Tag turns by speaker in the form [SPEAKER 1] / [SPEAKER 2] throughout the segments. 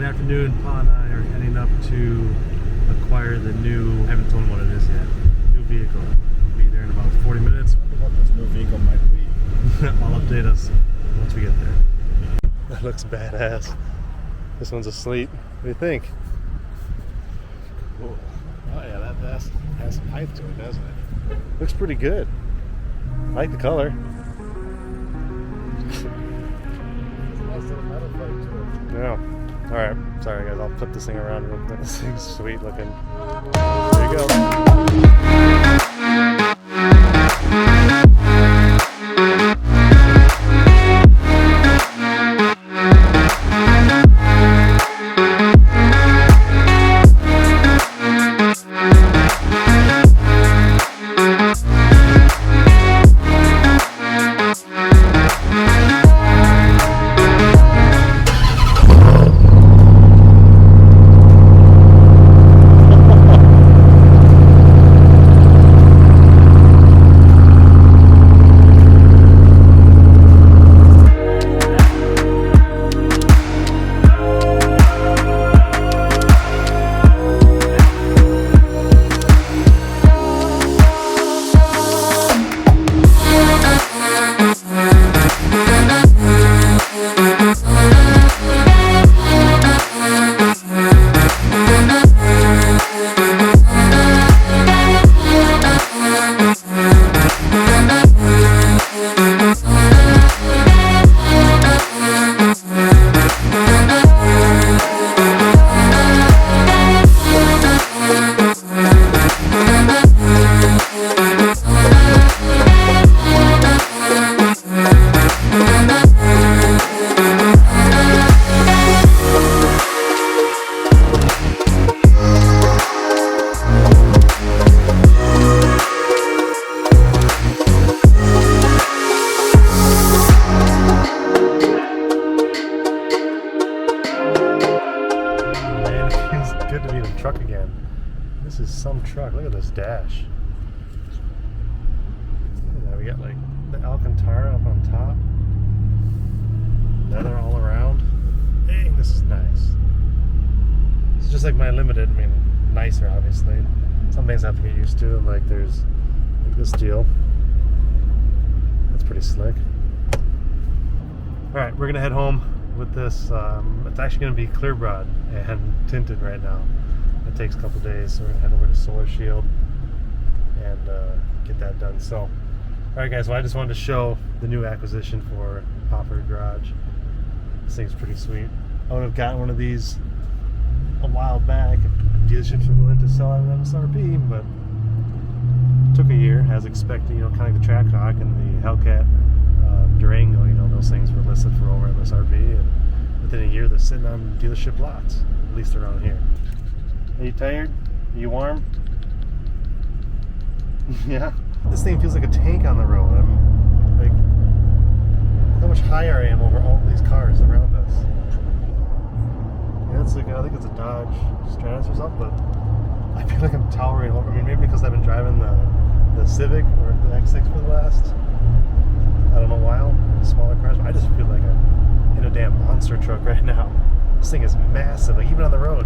[SPEAKER 1] Good afternoon. Pa and I are heading up to acquire the new, I haven't told him what it is yet, new vehicle. We'll be there in about 40 minutes.
[SPEAKER 2] I wonder what this new vehicle might be.
[SPEAKER 1] I'll update us once we get there. That looks badass. This one's asleep. What do you think?
[SPEAKER 2] Cool. Oh yeah, that has some height to it, doesn't it?
[SPEAKER 1] Looks pretty good. I like the color.
[SPEAKER 2] It's a nice little metal plate to it.
[SPEAKER 1] Yeah. Alright, sorry guys, I'll flip this thing around real quick. This thing's sweet looking. There you go. Good to be in a truck again. This is some truck. Look at this dash. Yeah, we got like the Alcantara up on top. Leather all around. Dang, this is nice. It's just like my Limited. I mean, nicer obviously. Some things I have to get used to. Like there's like this deal. That's pretty slick. Alright, we're gonna head home with this. It's actually going to be clear broad and tinted right now. It takes a couple days, so we're going to head over to Solar Shield and get that done. So, alright guys, well I just wanted to show the new acquisition for PaFur Garage. This thing's pretty sweet. I would have gotten one of these a while back if dealerships were willing to sell at MSRP, but it took a year as expected. You know, kind of like the Trackhawk and the Hellcat Durango, you know, those things were listed for over MSRP, and within a year they're sitting on dealership lots, at least around here. Are you tired? Are you warm? Yeah. This thing feels like a tank on the road. I'm like, how much higher I am over all these cars around us. Yeah, it's like, I think it's a Dodge Stratus or something, but I feel like I'm towering over. I mean, maybe because I've been driving the Civic or the X6 for the last, I don't know, while, smaller cars, but I just feel like I'm in a damn monster truck right now. This thing is massive, like even on the road.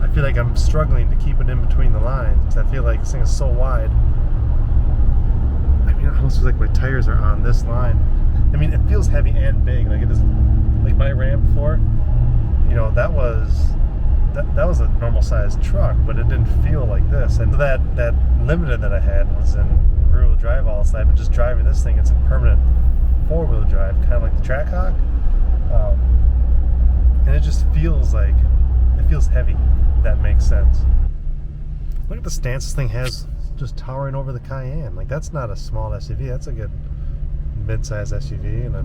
[SPEAKER 1] I feel like I'm struggling to keep it in between the lines because I feel like this thing is so wide. I mean, it almost feels like my tires are on this line. I mean, it feels heavy and big. Like it isn't, like my Ram before, you know, that was a normal sized truck, but it didn't feel like this. And that Limited that I had was in rear-wheel drive all this. I've been just driving this thing. It's in permanent four-wheel drive, kind of like the Trackhawk, and it just feels like it feels heavy. If that makes sense. Look at the stance this thing has, just towering over the Cayenne. Like that's not a small SUV. That's a good mid-size SUV, and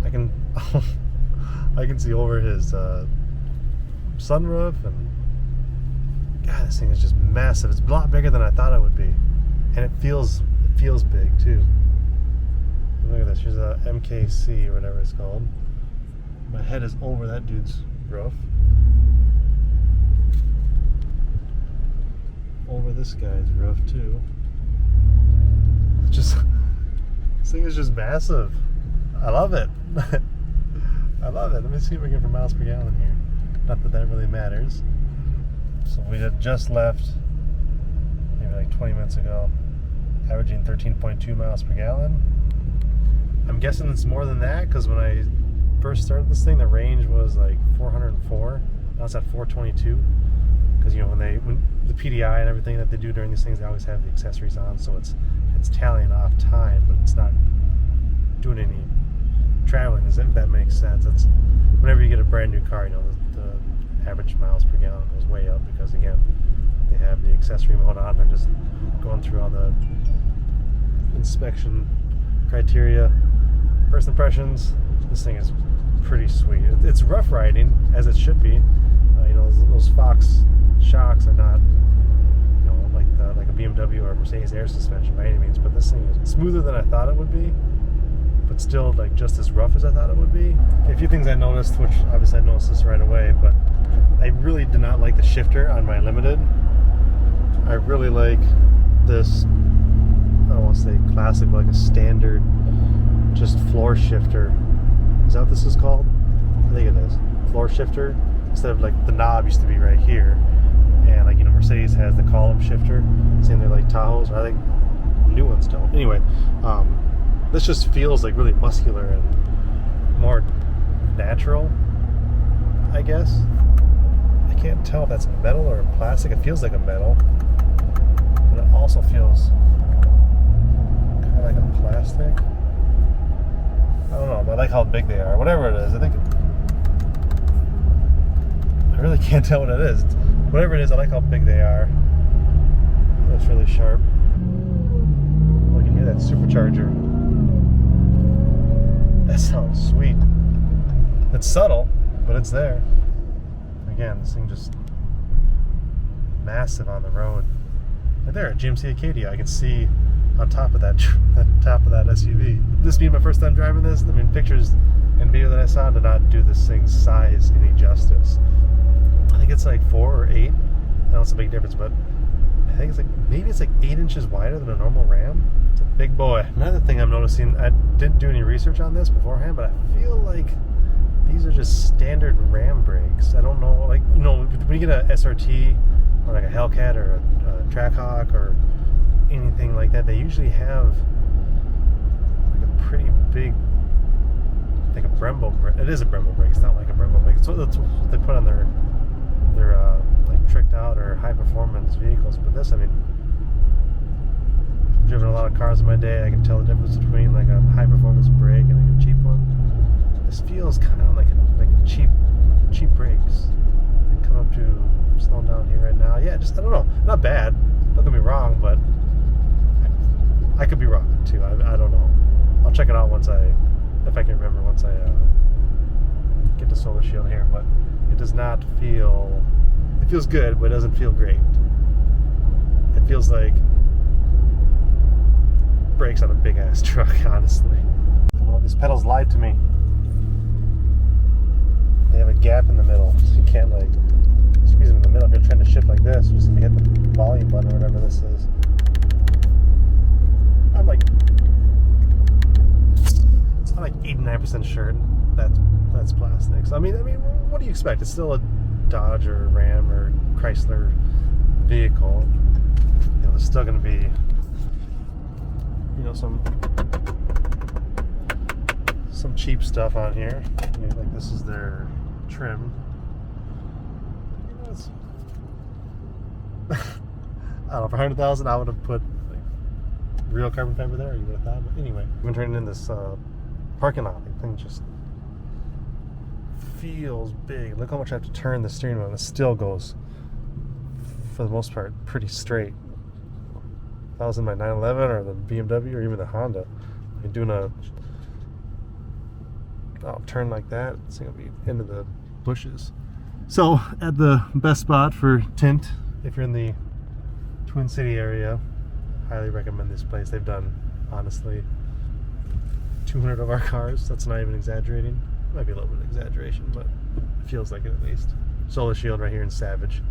[SPEAKER 1] I can see over his sunroof, and God, this thing is just massive. It's a lot bigger than I thought it would be, and it feels big too. Look at this. Here's a MKC or whatever it's called. My head is over that dude's roof. Over this guy's roof too. It's just, this thing is just massive. I love it. I love it. Let me see if we can get for miles per gallon here. Not that that really matters. So we had just left maybe like 20 minutes ago, averaging 13.2 miles per gallon. I'm guessing it's more than that because when I first started this thing, the range was like 404. Now it's at 422. Because when the PDI and everything that they do during these things, they always have the accessories on, so it's tallying off time, but it's not doing any traveling. If that makes sense. That's whenever you get a brand new car, the average miles per gallon goes way up because again, they have the accessory mode on. They're just going through all the inspection criteria. First impressions, this thing is pretty sweet. It's rough riding as it should be. Those Fox shocks are not, like a BMW or a Mercedes air suspension by any means, but this thing is smoother than I thought it would be, but still like just as rough as I thought it would be. A few things I noticed, which obviously I noticed this right away, but I really did not like the shifter on my Limited. I really like this, I don't want to say classic, but like a standard just floor shifter. Is that what this is called? I think it is. Floor shifter. Instead of like the knob used to be right here, and like Mercedes has the column shifter, same thing like Tahoe's, or I think new ones don't. Anyway, this just feels like really muscular and more natural, I guess. I can't tell if that's metal or plastic. It feels like a metal, but it also feels kind of like a plastic. I don't know, but I like how big they are. Whatever it is, I really can't tell what it is. Whatever it is, I like how big they are. That's really sharp. Oh, you can hear that supercharger. That sounds sweet. It's subtle, but it's there. Again, this thing just massive on the road. Right there at GMC Acadia, I can see on top of that SUV. This being my first time driving this, I mean, pictures and video that I saw did not do this thing's size any justice. I think it's like 4 or 8. I know it's a big difference, but I think maybe it's like 8 inches wider than a normal Ram. It's a big boy. Another thing I'm noticing, I didn't do any research on this beforehand, but I feel like these are just standard Ram brakes. I don't know, when you get a SRT or like a Hellcat or a Trackhawk or anything like that, they usually have like a pretty big, like a Brembo brake. It is a Brembo brake. It's not like a Brembo brake. That's what they put on their like tricked out or high performance vehicles. But this, I mean, I've driven a lot of cars in my day. I can tell the difference between like a high performance brake and like a cheap one. This feels kind of like a cheap brakes. And come up to slowing down here right now. Yeah, just I don't know. Not bad. Don't get me wrong, but I could be wrong too. I don't know. I'll check it out if I can remember once I get the Solar Shield here. But it does not feel. It feels good, but it doesn't feel great. It feels like brakes on a big ass truck, honestly. Well, these pedals lied to me. They have a gap in the middle, so you can't like squeeze them in the middle. If you're trying to shift like this, just hit the volume button or whatever this is. I'm like 89% sure that's plastic. So I mean, what do you expect? It's still a Dodge or Ram or Chrysler vehicle. There's still going to be, some cheap stuff on here. I mean, like this is their trim. It's I don't know, for 100,000 I would have put like real carbon fiber there, or you would have thought. But anyway, we've been turning in this parking lot. The thing just feels big. Look how much I have to turn the steering wheel, and it still goes, for the most part, pretty straight. If I was in my 911 or the BMW or even the Honda, I'm doing a turn like that, it's gonna be into the bushes. So at the best spot for tint, if you're in the Twin City area, highly recommend this place. They've done, honestly, 200 of our cars. That's not even exaggerating. Might be a little bit of exaggeration, but it feels like it at least. Solar Shield right here in Savage.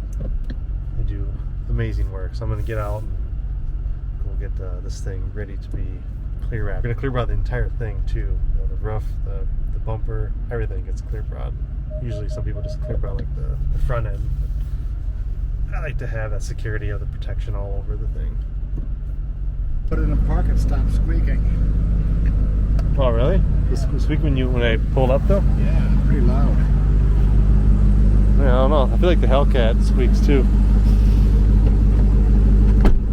[SPEAKER 1] They do amazing work. So I'm going to get out and go get this thing ready to be clear wrapped. I'm going to clear wrap the entire thing too. The roof, the bumper, everything gets clear wrapped. Usually some people just clear out like the front end. I like to have that security of the protection all over the thing.
[SPEAKER 2] Put it in park and stop squeaking.
[SPEAKER 1] Oh really? The squeak when I pulled up though?
[SPEAKER 2] Yeah, pretty loud.
[SPEAKER 1] Yeah, I don't know. I feel like the Hellcat squeaks too.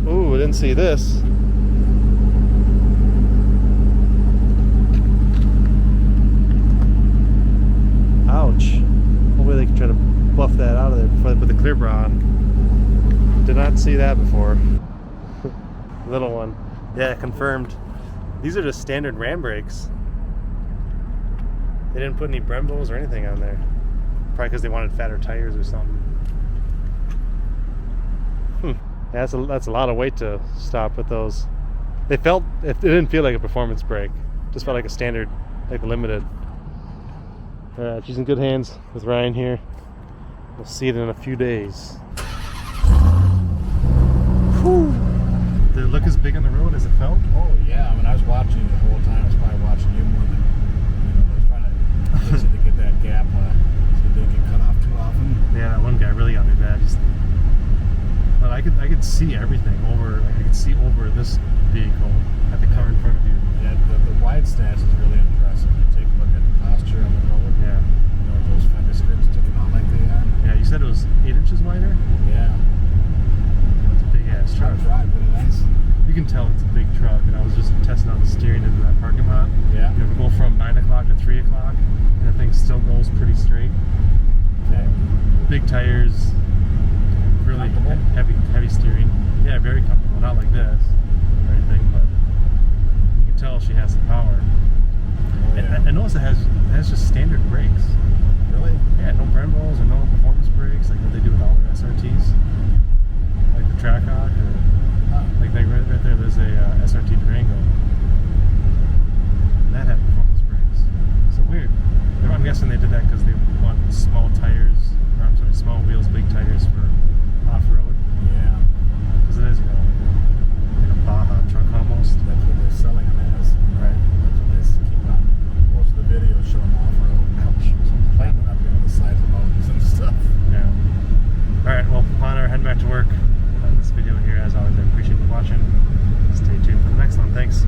[SPEAKER 1] Ooh, I didn't see this. Ouch. Hopefully they can try to buff that out of there before they put the clear bra on. Did not see that before. Little one. Yeah, confirmed. These are just standard Ram brakes. They didn't put any Brembos or anything on there. Probably because they wanted fatter tires or something. Yeah, that's a lot of weight to stop with those. It didn't feel like a performance brake. Just felt like a standard, like a limited. She's in good hands with Ryan here. We'll see it in a few days. Whew. Did it look as big on the road as it felt?
[SPEAKER 2] Oh yeah, I mean I was watching you the whole time. I was probably watching you more than I was trying to get that gap so it didn't get cut off too often.
[SPEAKER 1] Yeah, that one guy really got me bad. But I could see everything over. I could see over this vehicle at the car in front of you.
[SPEAKER 2] Yeah, the wide stance is really impressive. You take a look at the posture on the road.
[SPEAKER 1] Yeah.
[SPEAKER 2] You know, with those fender skirts sticking out like they are.
[SPEAKER 1] Yeah, you said it was 8 inches wider?
[SPEAKER 2] Yeah.
[SPEAKER 1] That's a big ass truck.
[SPEAKER 2] Drive really nice.
[SPEAKER 1] You can tell it's a big truck, and I was just testing out the steering into that parking lot.
[SPEAKER 2] Yeah.
[SPEAKER 1] You know, we go from 9 o'clock to 3 o'clock, and the thing still goes pretty straight.
[SPEAKER 2] Okay.
[SPEAKER 1] Big tires, really
[SPEAKER 2] Comfortable?
[SPEAKER 1] heavy steering. Yeah, very comfortable. Not like this or anything, but you can tell she has the power.
[SPEAKER 2] Oh, yeah.
[SPEAKER 1] And I notice it has just standard brakes.
[SPEAKER 2] Really?
[SPEAKER 1] Yeah, no Brembos or no performance brakes like what they do with all their SRTs, like the Trackhawk or like right there. There's a SRT Durango, and that had performance brakes. So weird. I'm guessing they did that because they want small tires, or I'm sorry, small wheels, big tires for off-road.
[SPEAKER 2] Yeah.
[SPEAKER 1] Because it is, you know, like a Baja truck almost.
[SPEAKER 2] That's what they're selling them as.
[SPEAKER 1] Right.
[SPEAKER 2] That's what they keep on. Most of the videos show them off-road.
[SPEAKER 1] Ouch.
[SPEAKER 2] Climbing up on the sides of mountains and stuff.
[SPEAKER 1] Yeah. All right. Well, Connor, heading back to work on this video here. As always, I appreciate you watching. Stay tuned for the next one. Thanks.